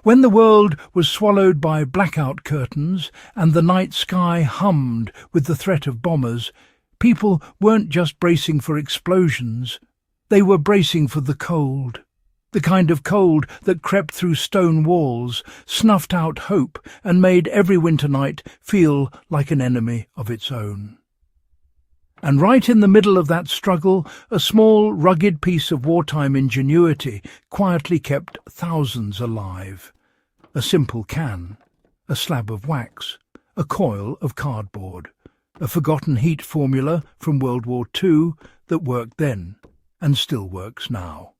When the world was swallowed by blackout curtains and the night sky hummed with the threat of bombers, people weren't just bracing for explosions, they were bracing for the cold. The kind of cold that crept through stone walls, snuffed out hope, and made every winter night feel like an enemy of its own. And right in the middle of that struggle, a small, rugged piece of wartime ingenuity quietly kept thousands alive. A simple can, a slab of wax, a coil of cardboard, a forgotten heat formula from World War II that worked then and still works now.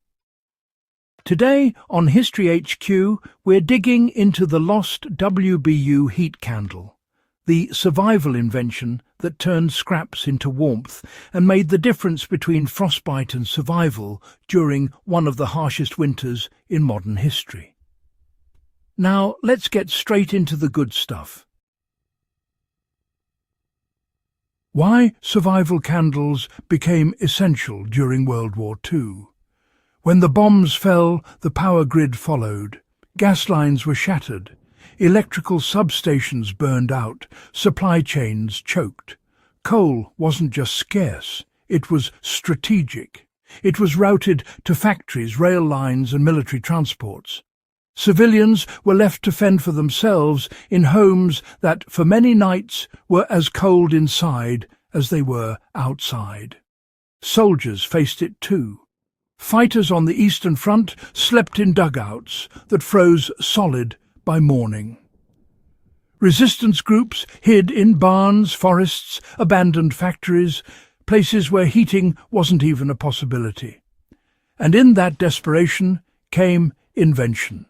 Today on HistoryHQ, we're digging into the lost WWII heat candle, the survival invention that turned scraps into warmth and made the difference between frostbite and survival during one of the harshest winters in modern history. Now, let's get straight into the good stuff. Why survival candles became essential during World War II. When the bombs fell, the power grid followed. Gas lines were shattered. Electrical substations burned out. Supply chains choked. Coal wasn't just scarce, it was strategic. It was routed to factories, rail lines and military transports. Civilians were left to fend for themselves in homes that, for many nights, were as cold inside as they were outside. Soldiers faced it too. Fighters on the Eastern Front slept in dugouts that froze solid by morning. Resistance groups hid in barns, forests, abandoned factories, places where heating wasn't even a possibility. And in that desperation came invention.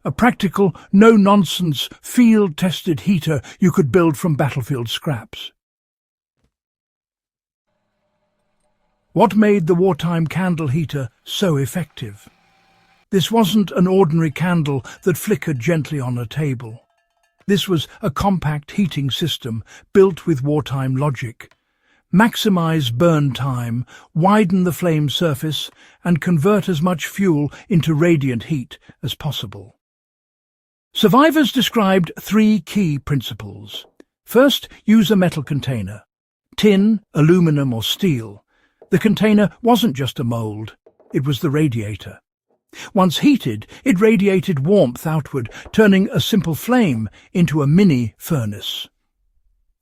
A practical, no-nonsense, field-tested heater you could build from battlefield scraps. What made the wartime candle heater so effective? This wasn't an ordinary candle that flickered gently on a table. This was a compact heating system built with wartime logic. Maximize burn time, widen the flame surface, and convert as much fuel into radiant heat as possible. Survivors described three key principles. First, use a metal container. Tin, aluminum or steel. The container wasn't just a mould, it was the radiator. Once heated, it radiated warmth outward, turning a simple flame into a mini furnace.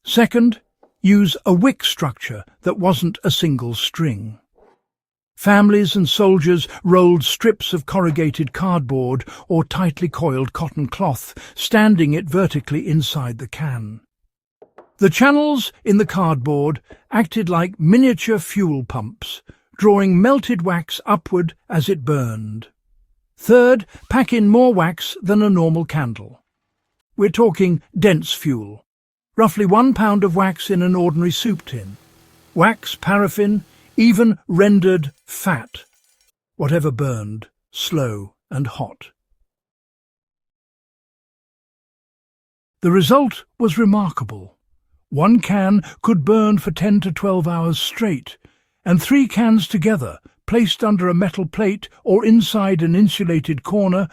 Second, use a wick structure that wasn't a single string. Families and soldiers rolled strips of corrugated cardboard or tightly coiled cotton cloth, standing it vertically inside the can. The channels in the cardboard acted like miniature fuel pumps, drawing melted wax upward as it burned. Third, pack in more wax than a normal candle. We're talking dense fuel, roughly 1 pound of wax in an ordinary soup tin. Wax, paraffin, even rendered fat, whatever burned, slow and hot. The result was remarkable. 1 can could burn for 10 to 12 hours straight, and 3 cans together, placed under a metal plate or inside an insulated corner,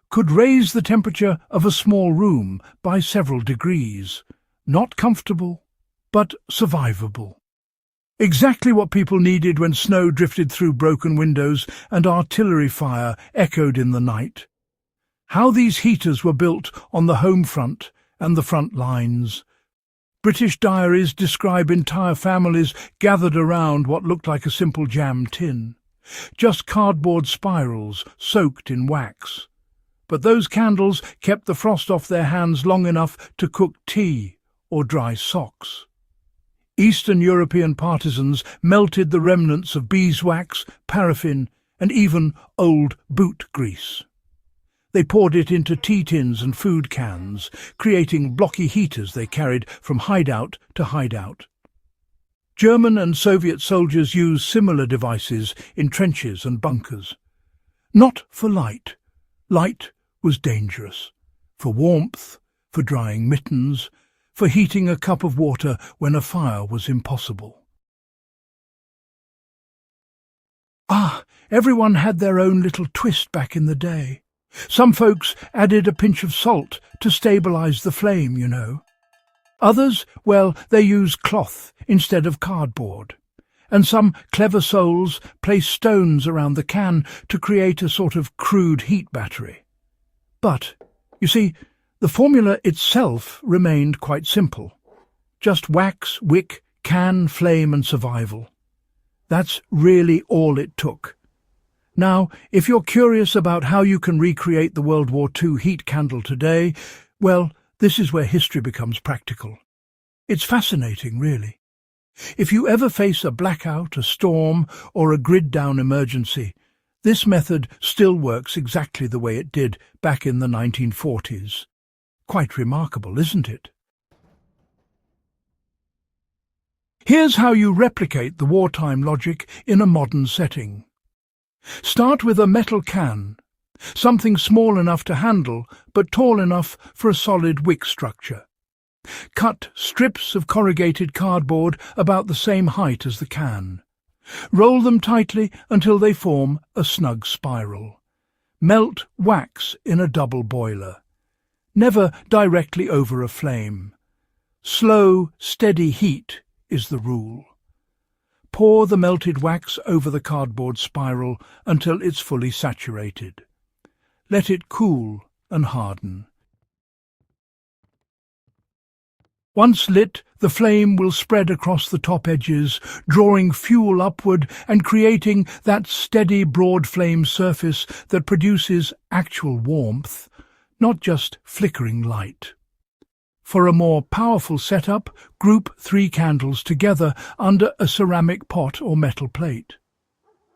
could raise the temperature of a small room by several degrees. Not comfortable, but survivable. Exactly what people needed when snow drifted through broken windows and artillery fire echoed in the night. How these heaters were built on the home front and the front lines. British diaries describe entire families gathered around what looked like a simple jam tin. Just cardboard spirals soaked in wax. But those candles kept the frost off their hands long enough to cook tea or dry socks. Eastern European partisans melted the remnants of beeswax, paraffin, and even old boot grease. They poured it into tea tins and food cans, creating blocky heaters they carried from hideout to hideout. German and Soviet soldiers used similar devices in trenches and bunkers. Not for light. Light was dangerous. For warmth, for drying mittens, for heating a cup of water when a fire was impossible. Everyone had their own little twist back in the day. Some folks added a pinch of salt to stabilize the flame, you know. Others, well, they use cloth instead of cardboard. And some clever souls place stones around the can to create a sort of crude heat battery. But, you see, the formula itself remained quite simple. Just wax, wick, can, flame and survival. That's really all it took. Now, if you're curious about how you can recreate the World War II heat candle today, well, this is where history becomes practical. It's fascinating, really. If you ever face a blackout, a storm, or a grid-down emergency, this method still works exactly the way it did back in the 1940s. Quite remarkable, isn't it? Here's how you replicate the wartime logic in a modern setting. Start with a metal can, something small enough to handle but tall enough for a solid wick structure. Cut strips of corrugated cardboard about the same height as the can. Roll them tightly until they form a snug spiral. Melt wax in a double boiler. Never directly over a flame. Slow, steady heat is the rule. Pour the melted wax over the cardboard spiral until it's fully saturated. Let it cool and harden. Once lit, the flame will spread across the top edges, drawing fuel upward and creating that steady, broad flame surface that produces actual warmth, not just flickering light. For a more powerful setup, group 3 candles together under a ceramic pot or metal plate.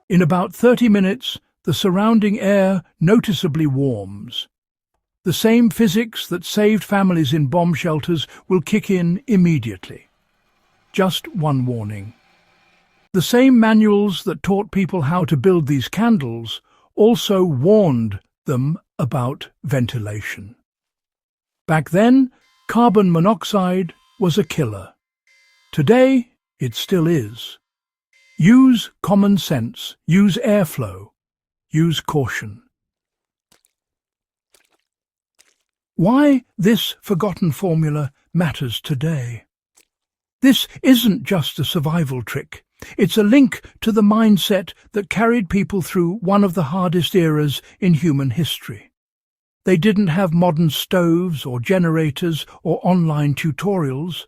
In about 30 minutes, the surrounding air noticeably warms. The same physics that saved families in bomb shelters will kick in immediately. Just one warning. The same manuals that taught people how to build these candles also warned them about ventilation. Back then, carbon monoxide was a killer. Today, it still is. Use common sense, use airflow, use caution. Why this forgotten formula matters today. This isn't just a survival trick. It's a link to the mindset that carried people through one of the hardest eras in human history. They didn't have modern stoves or generators or online tutorials.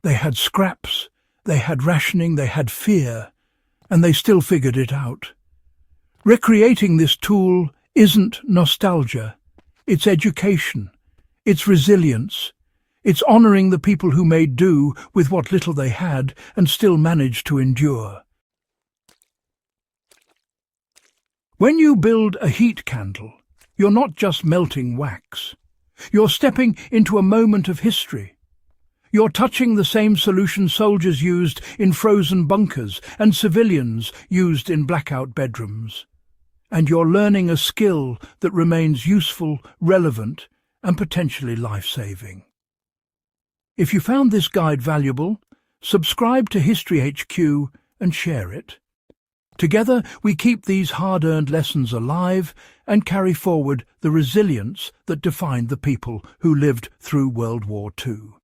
They had scraps, they had rationing, they had fear, and they still figured it out. Recreating this tool isn't nostalgia, it's education, it's resilience, it's honouring the people who made do with what little they had and still managed to endure. When you build a heat candle, you're not just melting wax. You're stepping into a moment of history. You're touching the same solution soldiers used in frozen bunkers and civilians used in blackout bedrooms. And you're learning a skill that remains useful, relevant, and potentially life-saving. If you found this guide valuable, subscribe to HistoryHQ and share it. Together, we keep these hard-earned lessons alive and carry forward the resilience that defined the people who lived through World War II.